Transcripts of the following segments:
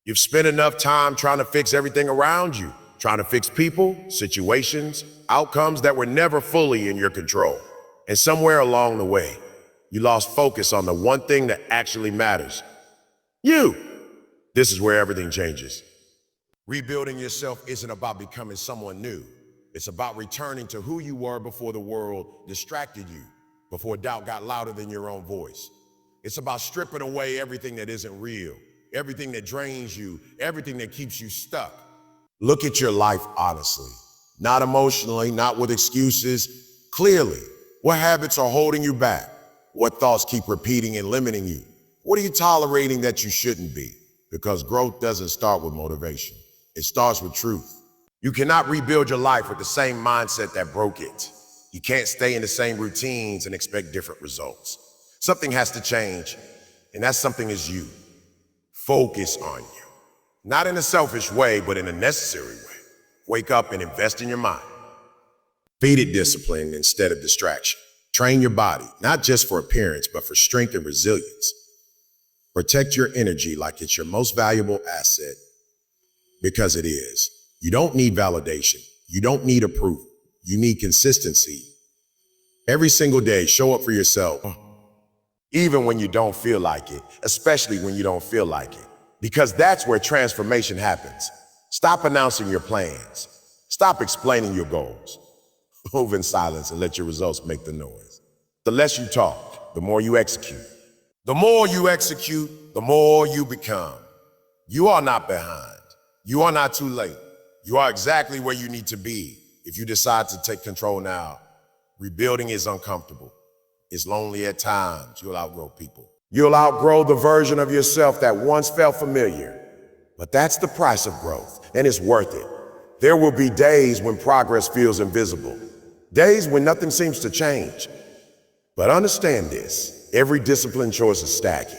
You've spent enough time trying to fix everything around you, trying to fix people, situations, outcomes that were never fully in your control. And somewhere along the way, you lost focus on the one thing that actually matters. You. This is where everything changes. Rebuilding yourself isn't about becoming someone new. It's about returning to who you were before the world distracted you, before doubt got louder than your own voice. It's about stripping away everything that isn't real, everything that drains you, everything that keeps you stuck. Look at your life honestly, not emotionally, not with excuses. Clearly, what habits are holding you back? What thoughts keep repeating and limiting you? What are you tolerating that you shouldn't be? Because growth doesn't start with motivation. It starts with truth. You cannot rebuild your life with the same mindset that broke it. You can't stay in the same routines and expect different results. Something has to change, and that something is you. Focus on you. Not in a selfish way, but in a necessary way. Wake up and invest in your mind. Feed it discipline instead of distraction. Train your body, not just for appearance, but for strength and resilience. Protect your energy like it's your most valuable asset, because it is. You don't need validation. You don't need approval. You need consistency. Every single day, show up for yourself, even when you don't feel like it, especially when you don't feel like it, because that's where transformation happens. Stop announcing your plans. Stop explaining your goals. Move in silence and let your results make the noise. The less you talk, the more you execute. The more you execute, the more you become. You are not behind. You are not too late. You are exactly where you need to be if you decide to take control now. Rebuilding is uncomfortable. It's lonely at times. You'll outgrow people. You'll outgrow the version of yourself that once felt familiar. But that's the price of growth, and it's worth it. There will be days when progress feels invisible. Days when nothing seems to change. But understand this, every disciplined choice is stacking.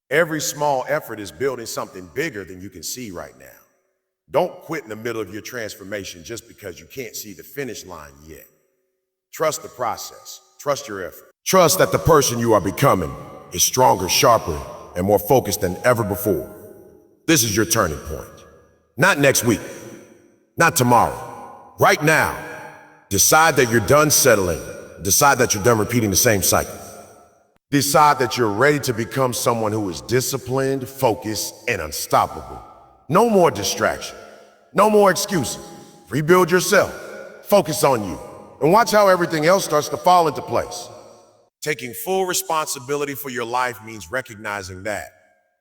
Every small effort is building something bigger than you can see right now. Don't quit in the middle of your transformation just because you can't see the finish line yet. Trust the process. Trust your effort. Trust that the person you are becoming is stronger, sharper, and more focused than ever before. This is your turning point. Not next week. Not tomorrow. Right now. Decide that you're done settling. Decide that you're done repeating the same cycle. Decide that you're ready to become someone who is disciplined, focused, and unstoppable. No more distraction. No more excuses. Rebuild yourself. Focus on you. And watch how everything else starts to fall into place. Taking full responsibility for your life means recognizing that,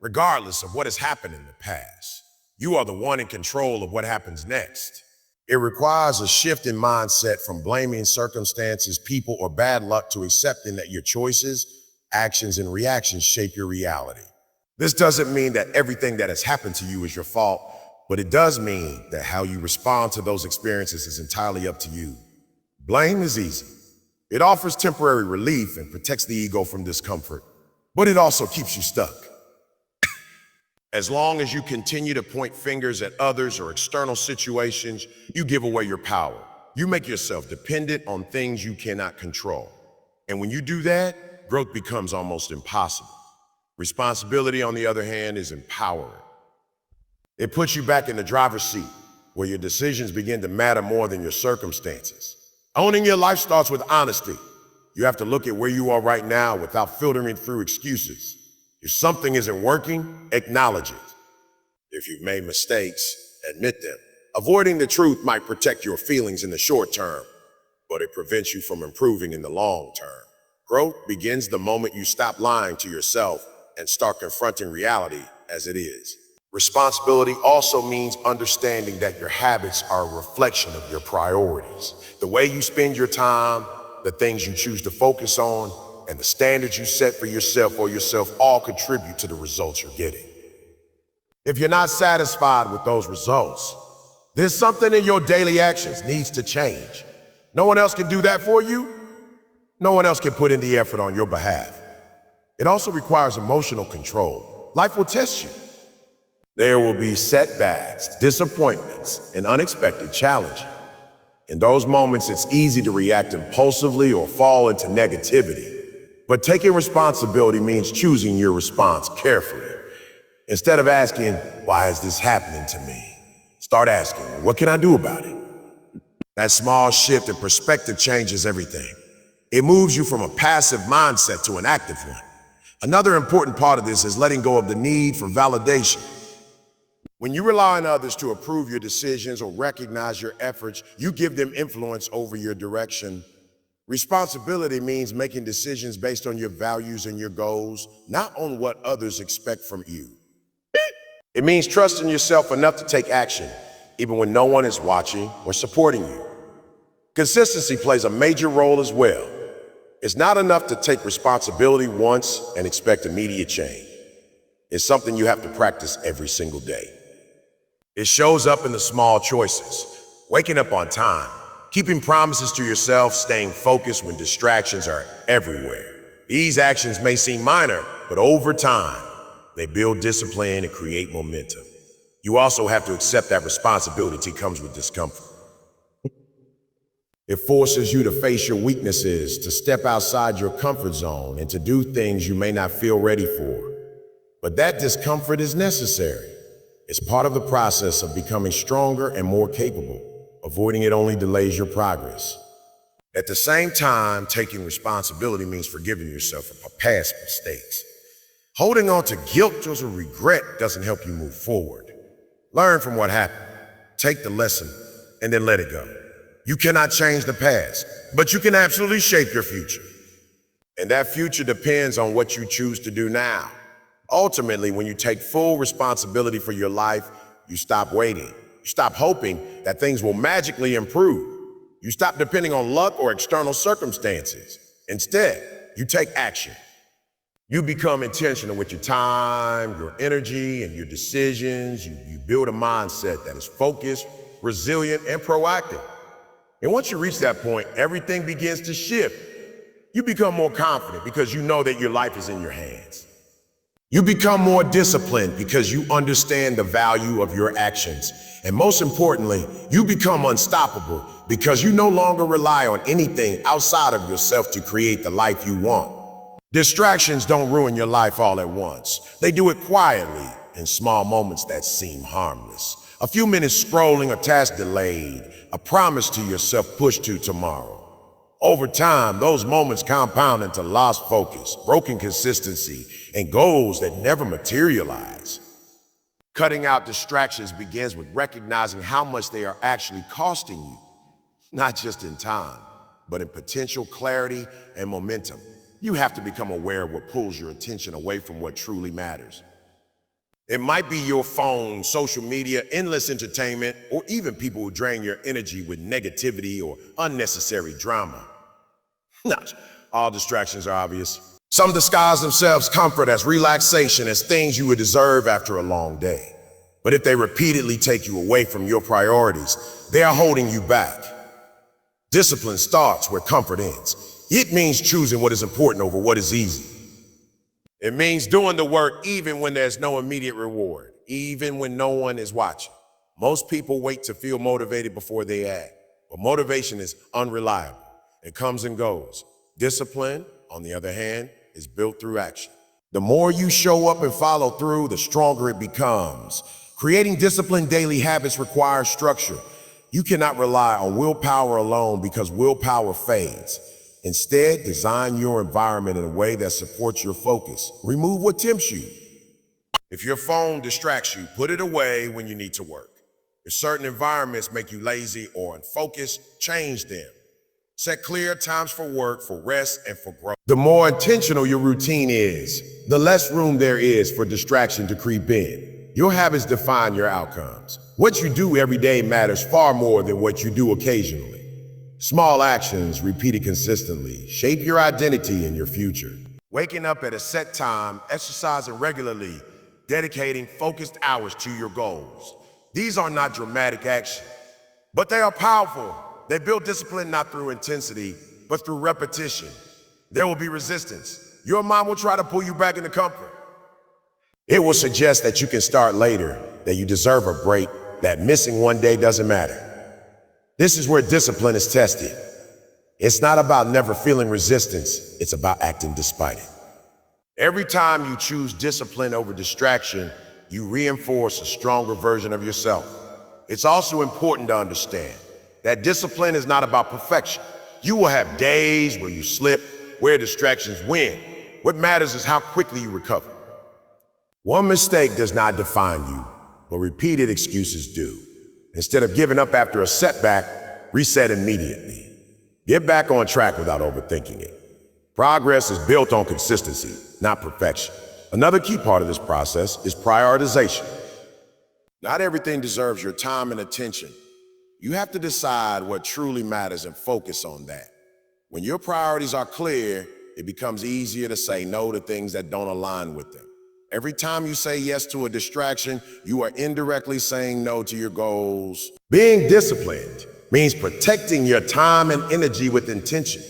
regardless of what has happened in the past, you are the one in control of what happens next. It requires a shift in mindset from blaming circumstances, people, or bad luck to accepting that your choices, actions, and reactions shape your reality. This doesn't mean that everything that has happened to you is your fault, but it does mean that how you respond to those experiences is entirely up to you. Blame is easy. It offers temporary relief and protects the ego from discomfort, but it also keeps you stuck. As long as you continue to point fingers at others or external situations, you give away your power. You make yourself dependent on things you cannot control. And when you do that, growth becomes almost impossible. Responsibility, on the other hand, is empowering. It puts you back in the driver's seat, where your decisions begin to matter more than your circumstances. Owning your life starts with honesty. You have to look at where you are right now without filtering through excuses. If something isn't working, acknowledge it. If you've made mistakes, admit them. Avoiding the truth might protect your feelings in the short term, but it prevents you from improving in the long term. Growth begins the moment you stop lying to yourself and start confronting reality as it is. Responsibility also means understanding that your habits are a reflection of your priorities. The way you spend your time, the things you choose to focus on, and the standards you set for yourself or yourself all contribute to the results you're getting. If you're not satisfied with those results, there's something in your daily actions needs to change. No one else can do that for you. No one else can put in the effort on your behalf. It also requires emotional control. Life will test you. There will be setbacks, disappointments, and unexpected challenges. In those moments, it's easy to react impulsively or fall into negativity. But taking responsibility means choosing your response carefully. Instead of asking, why is this happening to me? Start asking, what can I do about it? That small shift in perspective changes everything. It moves you from a passive mindset to an active one. Another important part of this is letting go of the need for validation. When you rely on others to approve your decisions or recognize your efforts, you give them influence over your direction. Responsibility means making decisions based on your values and your goals, not on what others expect from you. It means trusting yourself enough to take action, even when no one is watching or supporting you. Consistency plays a major role as well. It's not enough to take responsibility once and expect immediate change. It's something you have to practice every single day. It shows up in the small choices, waking up on time, keeping promises to yourself, staying focused when distractions are everywhere. These actions may seem minor, but over time, they build discipline and create momentum. You also have to accept that responsibility comes with discomfort. It forces you to face your weaknesses, to step outside your comfort zone, and to do things you may not feel ready for. But that discomfort is necessary. It's part of the process of becoming stronger and more capable. Avoiding it only delays your progress. At the same time, taking responsibility means forgiving yourself for past mistakes. Holding on to guilt or regret doesn't help you move forward. Learn from what happened, take the lesson, and then let it go. You cannot change the past, but you can absolutely shape your future. And that future depends on what you choose to do now. Ultimately, when you take full responsibility for your life, you stop waiting. You stop hoping that things will magically improve. You stop depending on luck or external circumstances. Instead, you take action. You become intentional with your time, your energy, and your decisions. You build a mindset that is focused, resilient, and proactive. And once you reach that point, everything begins to shift. You become more confident because you know that your life is in your hands. You become more disciplined because you understand the value of your actions. And most importantly, you become unstoppable because you no longer rely on anything outside of yourself to create the life you want. Distractions don't ruin your life all at once. They do it quietly in small moments that seem harmless. A few minutes scrolling, a task delayed, a promise to yourself pushed to tomorrow. Over time, those moments compound into lost focus, broken consistency, and goals that never materialize. Cutting out distractions begins with recognizing how much they are actually costing you, not just in time, but in potential clarity and momentum. You have to become aware of what pulls your attention away from what truly matters. It might be your phone, social media, endless entertainment, or even people who drain your energy with negativity or unnecessary drama. Not all distractions are obvious. Some disguise themselves comfort as relaxation, as things you would deserve after a long day. But if they repeatedly take you away from your priorities, they are holding you back. Discipline starts where comfort ends. It means choosing what is important over what is easy. It means doing the work even when there's no immediate reward, even when no one is watching. Most people wait to feel motivated before they act, but motivation is unreliable. It comes and goes. Discipline, on the other hand, is built through action. The more you show up and follow through, the stronger it becomes. Creating disciplined daily habits requires structure. You cannot rely on willpower alone because willpower fades. Instead, design your environment in a way that supports your focus. Remove what tempts you. If your phone distracts you, put it away when you need to work. If certain environments make you lazy or unfocused, change them. Set clear times for work, for rest, and for growth. The more intentional your routine is, the less room there is for distraction to creep in. Your habits define your outcomes. What you do every day matters far more than what you do occasionally. Small actions repeated consistently shape your identity and your future. Waking up at a set time, exercising regularly, dedicating focused hours to your goals. These are not dramatic actions, but they are powerful. They build discipline not through intensity, but through repetition. There will be resistance. Your mind will try to pull you back into comfort. It will suggest that you can start later, that you deserve a break, that missing one day doesn't matter. This is where discipline is tested. It's not about never feeling resistance, it's about acting despite it. Every time you choose discipline over distraction, you reinforce a stronger version of yourself. It's also important to understand that discipline is not about perfection. You will have days where you slip, where distractions win. What matters is how quickly you recover. One mistake does not define you, but repeated excuses do. Instead of giving up after a setback, reset immediately. Get back on track without overthinking it. Progress is built on consistency, not perfection. Another key part of this process is prioritization. Not everything deserves your time and attention. You have to decide what truly matters and focus on that. When your priorities are clear, it becomes easier to say no to things that don't align with them. Every time you say yes to a distraction, you are indirectly saying no to your goals. Being disciplined means protecting your time and energy with intention.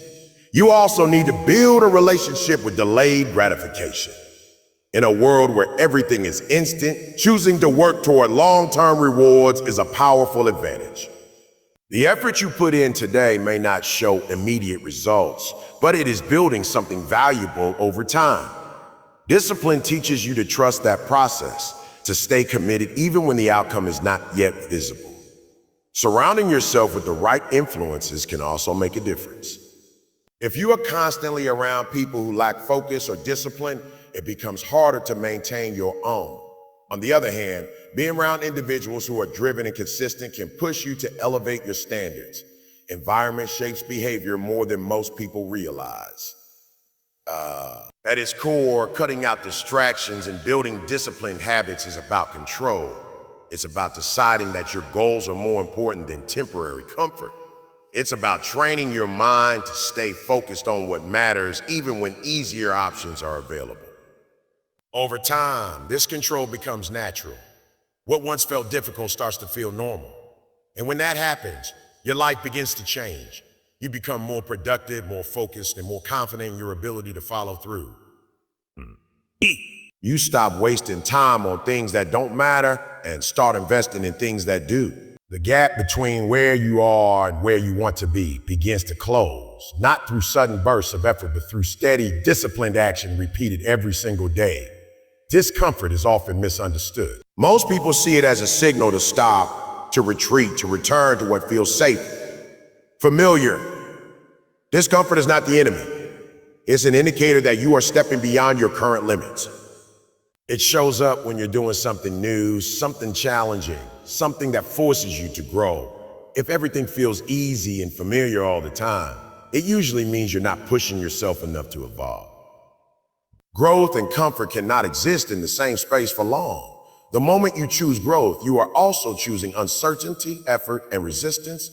You also need to build a relationship with delayed gratification. In a world where everything is instant, choosing to work toward long-term rewards is a powerful advantage. The effort you put in today may not show immediate results, but it is building something valuable over time. Discipline teaches you to trust that process, to stay committed even when the outcome is not yet visible. Surrounding yourself with the right influences can also make a difference. If you are constantly around people who lack focus or discipline, it becomes harder to maintain your own. On the other hand, being around individuals who are driven and consistent can push you to elevate your standards. Environment shapes behavior more than most people realize. At its core, cutting out distractions and building disciplined habits is about control. It's about deciding that your goals are more important than temporary comfort. It's about training your mind to stay focused on what matters even when easier options are available. Over time, this control becomes natural. What once felt difficult starts to feel normal. And when that happens, your life begins to change. You become more productive, more focused, and more confident in your ability to follow through. You stop wasting time on things that don't matter and start investing in things that do. The gap between where you are and where you want to be begins to close, not through sudden bursts of effort, but through steady, disciplined action repeated every single day. Discomfort is often misunderstood. Most people see it as a signal to stop, to retreat, to return to what feels safe, familiar. Discomfort is not the enemy. It's an indicator that you are stepping beyond your current limits. It shows up when you're doing something new, something challenging, something that forces you to grow. If everything feels easy and familiar all the time, it usually means you're not pushing yourself enough to evolve. Growth and comfort cannot exist in the same space for long. The moment you choose growth, you are also choosing uncertainty, effort, and resistance.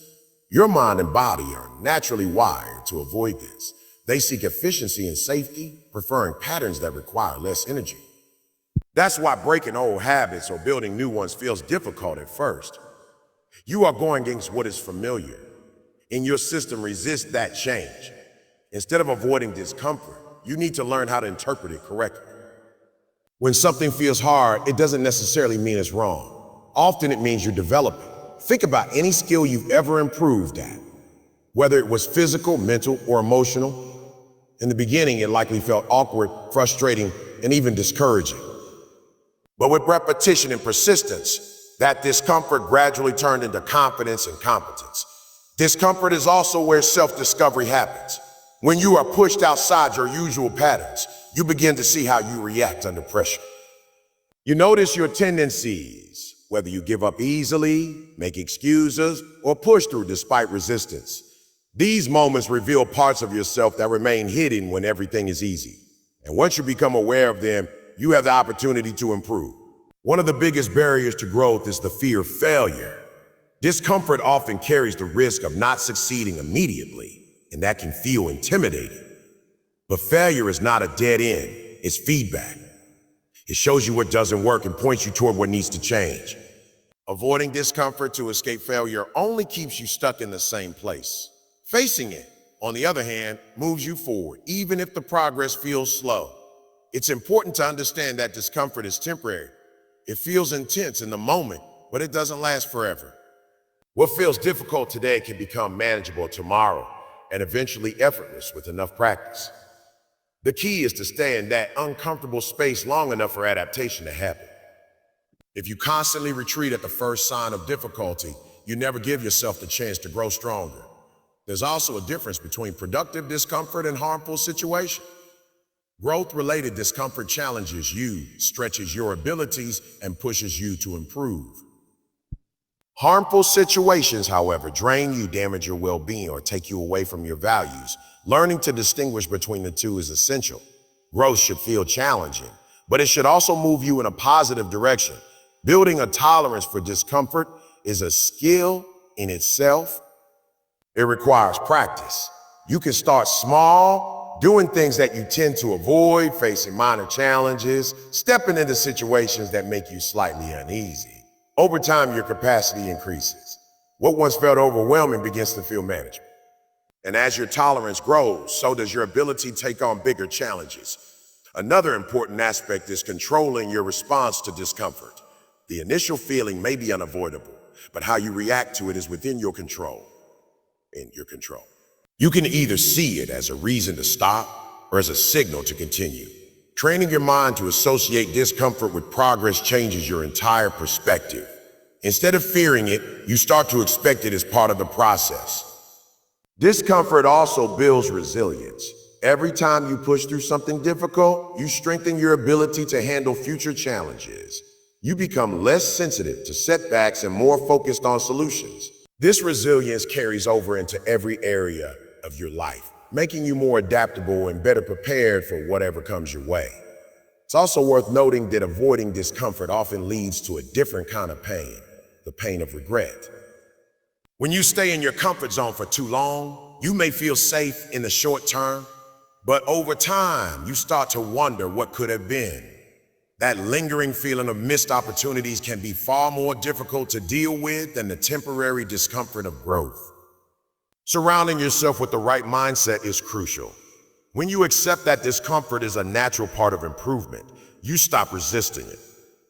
Your mind and body are naturally wired to avoid this. They seek efficiency and safety, preferring patterns that require less energy. That's why breaking old habits or building new ones feels difficult at first. You are going against what is familiar, and your system resists that change. Instead of avoiding discomfort, you need to learn how to interpret it correctly. When something feels hard, it doesn't necessarily mean it's wrong. Often it means you're developing. Think about any skill you've ever improved at, whether it was physical, mental, or emotional. In the beginning, it likely felt awkward, frustrating, and even discouraging. But with repetition and persistence, that discomfort gradually turned into confidence and competence. Discomfort is also where self-discovery happens. When you are pushed outside your usual patterns, you begin to see how you react under pressure. You notice your tendencies, whether you give up easily, make excuses, or push through despite resistance. These moments reveal parts of yourself that remain hidden when everything is easy. And once you become aware of them, you have the opportunity to improve. One of the biggest barriers to growth is the fear of failure. Discomfort often carries the risk of not succeeding immediately, and that can feel intimidating. But failure is not a dead end, it's feedback. It shows you what doesn't work and points you toward what needs to change. Avoiding discomfort to escape failure only keeps you stuck in the same place. Facing it, on the other hand, moves you forward, even if the progress feels slow. It's important to understand that discomfort is temporary. It feels intense in the moment, but it doesn't last forever. What feels difficult today can become manageable tomorrow and eventually effortless with enough practice. The key is to stay in that uncomfortable space long enough for adaptation to happen. If you constantly retreat at the first sign of difficulty, you never give yourself the chance to grow stronger. There's also a difference between productive discomfort and harmful situation. Growth-related discomfort challenges you, stretches your abilities, and pushes you to improve. Harmful situations, however, drain you, damage your well-being, or take you away from your values. Learning to distinguish between the two is essential. Growth should feel challenging, but it should also move you in a positive direction. Building a tolerance for discomfort is a skill in itself. It requires practice. You can start small, doing things that you tend to avoid, facing minor challenges, stepping into situations that make you slightly uneasy. Over time, your capacity increases. What once felt overwhelming begins to feel manageable. And as your tolerance grows, so does your ability to take on bigger challenges. Another important aspect is controlling your response to discomfort. The initial feeling may be unavoidable, but how you react to it is within your control. You can either see it as a reason to stop or as a signal to continue. Training your mind to associate discomfort with progress changes your entire perspective. Instead of fearing it, you start to expect it as part of the process. Discomfort also builds resilience. Every time you push through something difficult, you strengthen your ability to handle future challenges. You become less sensitive to setbacks and more focused on solutions. This resilience carries over into every area of your life, making you more adaptable and better prepared for whatever comes your way. It's also worth noting that avoiding discomfort often leads to a different kind of pain, the pain of regret. When you stay in your comfort zone for too long, you may feel safe in the short term, but over time, you start to wonder what could have been. That lingering feeling of missed opportunities can be far more difficult to deal with than the temporary discomfort of growth. Surrounding yourself with the right mindset is crucial. When you accept that discomfort is a natural part of improvement, you stop resisting it.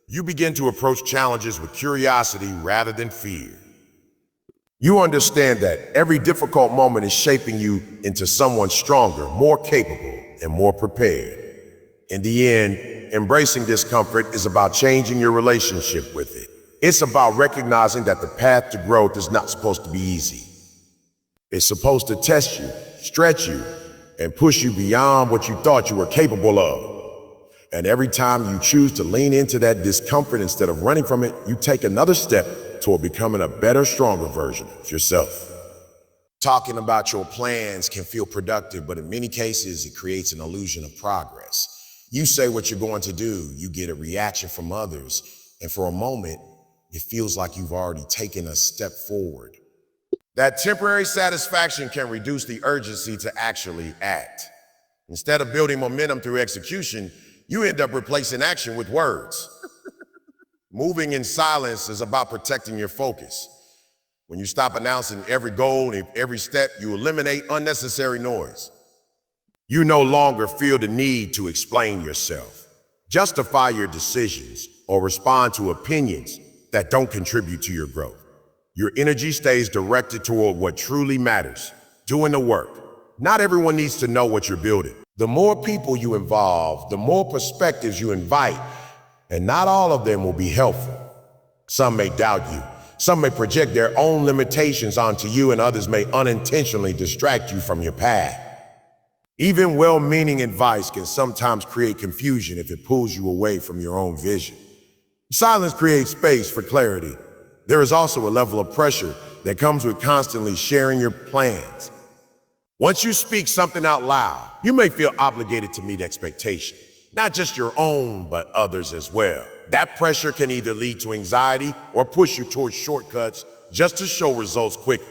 You begin to approach challenges with curiosity rather than fear. You understand that every difficult moment is shaping you into someone stronger, more capable, and more prepared. In the end, embracing discomfort is about changing your relationship with it. It's about recognizing that the path to growth is not supposed to be easy. It's supposed to test you, stretch you, and push you beyond what you thought you were capable of. And every time you choose to lean into that discomfort instead of running from it, you take another step toward becoming a better, stronger version of yourself. Talking about your plans can feel productive, but in many cases, it creates an illusion of progress. You say what you're going to do, you get a reaction from others, and for a moment, it feels like you've already taken a step forward. That temporary satisfaction can reduce the urgency to actually act. Instead of building momentum through execution, you end up replacing action with words. Moving in silence is about protecting your focus. When you stop announcing every goal and every step, you eliminate unnecessary noise. You no longer feel the need to explain yourself, justify your decisions, or respond to opinions that don't contribute to your growth. Your energy stays directed toward what truly matters, doing the work. Not everyone needs to know what you're building. The more people you involve, the more perspectives you invite, and not all of them will be helpful. Some may doubt you. Some may project their own limitations onto you, and others may unintentionally distract you from your path. Even well-meaning advice can sometimes create confusion if it pulls you away from your own vision. Silence creates space for clarity. There is also a level of pressure that comes with constantly sharing your plans. Once you speak something out loud, you may feel obligated to meet expectations, not just your own, but others as well. That pressure can either lead to anxiety or push you towards shortcuts just to show results quickly.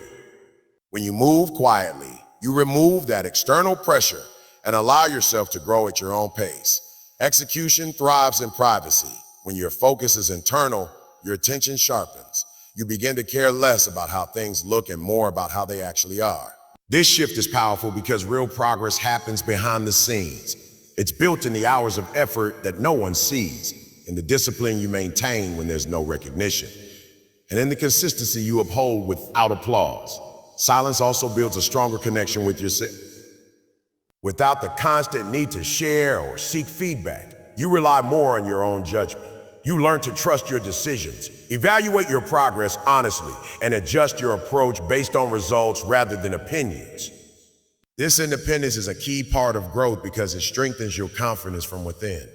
When you move quietly, you remove that external pressure and allow yourself to grow at your own pace. Execution thrives in privacy. When your focus is internal, your attention sharpens. You begin to care less about how things look and more about how they actually are. This shift is powerful because real progress happens behind the scenes. It's built in the hours of effort that no one sees, in the discipline you maintain when there's no recognition, and in the consistency you uphold without applause. Silence also builds a stronger connection with yourself. Without the constant need to share or seek feedback, you rely more on your own judgment. You learn to trust your decisions, evaluate your progress honestly, and adjust your approach based on results rather than opinions. This independence is a key part of growth because it strengthens your confidence from within.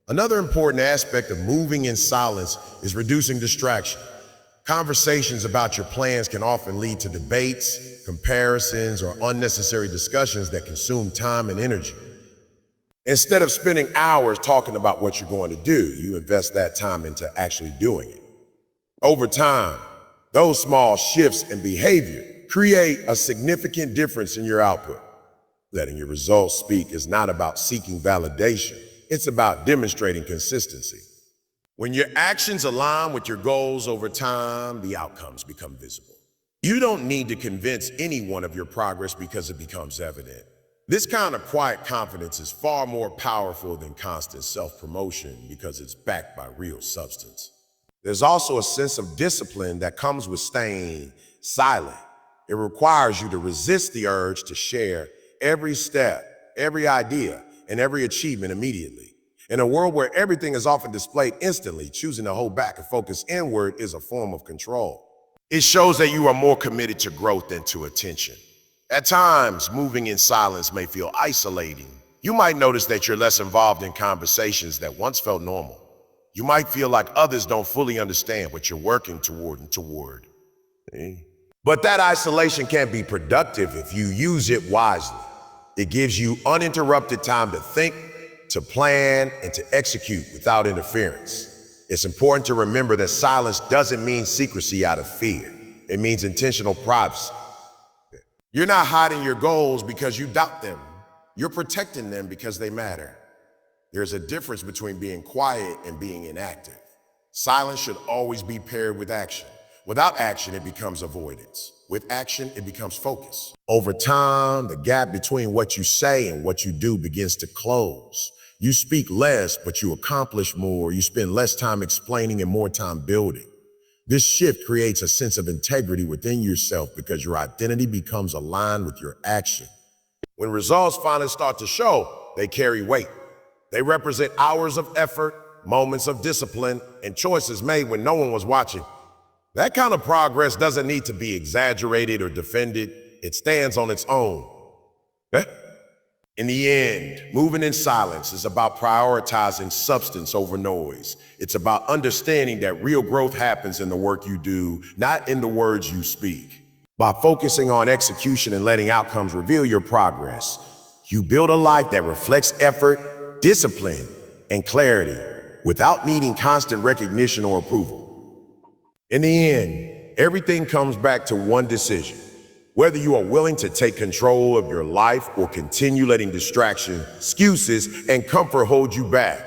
Another important aspect of moving in silence is reducing distraction. Conversations about your plans can often lead to debates, comparisons, or unnecessary discussions that consume time and energy. Instead of spending hours talking about what you're going to do, you invest that time into actually doing it. Over time, those small shifts in behavior create a significant difference in your output. Letting your results speak is not about seeking validation, it's about demonstrating consistency. When your actions align with your goals over time, the outcomes become visible. You don't need to convince anyone of your progress because it becomes evident. This kind of quiet confidence is far more powerful than constant self-promotion because it's backed by real substance. There's also a sense of discipline that comes with staying silent. It requires you to resist the urge to share every step, every idea, and every achievement immediately. In a world where everything is often displayed instantly, choosing to hold back and focus inward is a form of control. It shows that you are more committed to growth than to attention. At times, moving in silence may feel isolating. You might notice that you're less involved in conversations that once felt normal. You might feel like others don't fully understand what you're working toward. But that isolation can be productive if you use it wisely. It gives you uninterrupted time to think, to plan, and to execute without interference. It's important to remember that silence doesn't mean secrecy out of fear. It means intentional privacy. You're not hiding your goals because you doubt them. You're protecting them because they matter. There's a difference between being quiet and being inactive. Silence should always be paired with action. Without action, it becomes avoidance. With action, it becomes focus. Over time, the gap between what you say and what you do begins to close. You speak less, but you accomplish more. You spend less time explaining and more time building. This shift creates a sense of integrity within yourself because your identity becomes aligned with your action. When results finally start to show, they carry weight. They represent hours of effort, moments of discipline, and choices made when no one was watching. That kind of progress doesn't need to be exaggerated or defended. It stands on its own. In the end, moving in silence is about prioritizing substance over noise. It's about understanding that real growth happens in the work you do, not in the words you speak. By focusing on execution and letting outcomes reveal your progress, you build a life that reflects effort, discipline, and clarity without needing constant recognition or approval. In the end, everything comes back to one decision. Whether you are willing to take control of your life or continue letting distraction, excuses, and comfort hold you back.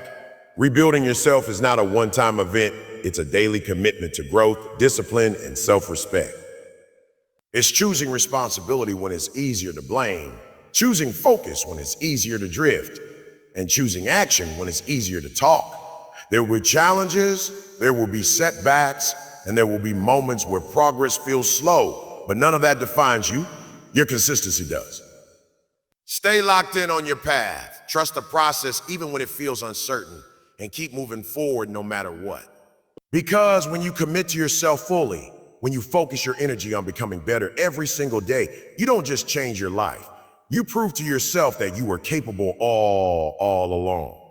Rebuilding yourself is not a one-time event. It's a daily commitment to growth, discipline, and self-respect. It's choosing responsibility when it's easier to blame, choosing focus when it's easier to drift, and choosing action when it's easier to talk. There will be challenges, there will be setbacks, and there will be moments where progress feels slow. But none of that defines you. Your consistency does. Stay locked in on your path. Trust the process even when it feels uncertain, and keep moving forward no matter what. Because when you commit to yourself fully, when you focus your energy on becoming better every single day, you don't just change your life. You prove to yourself that you were capable all along.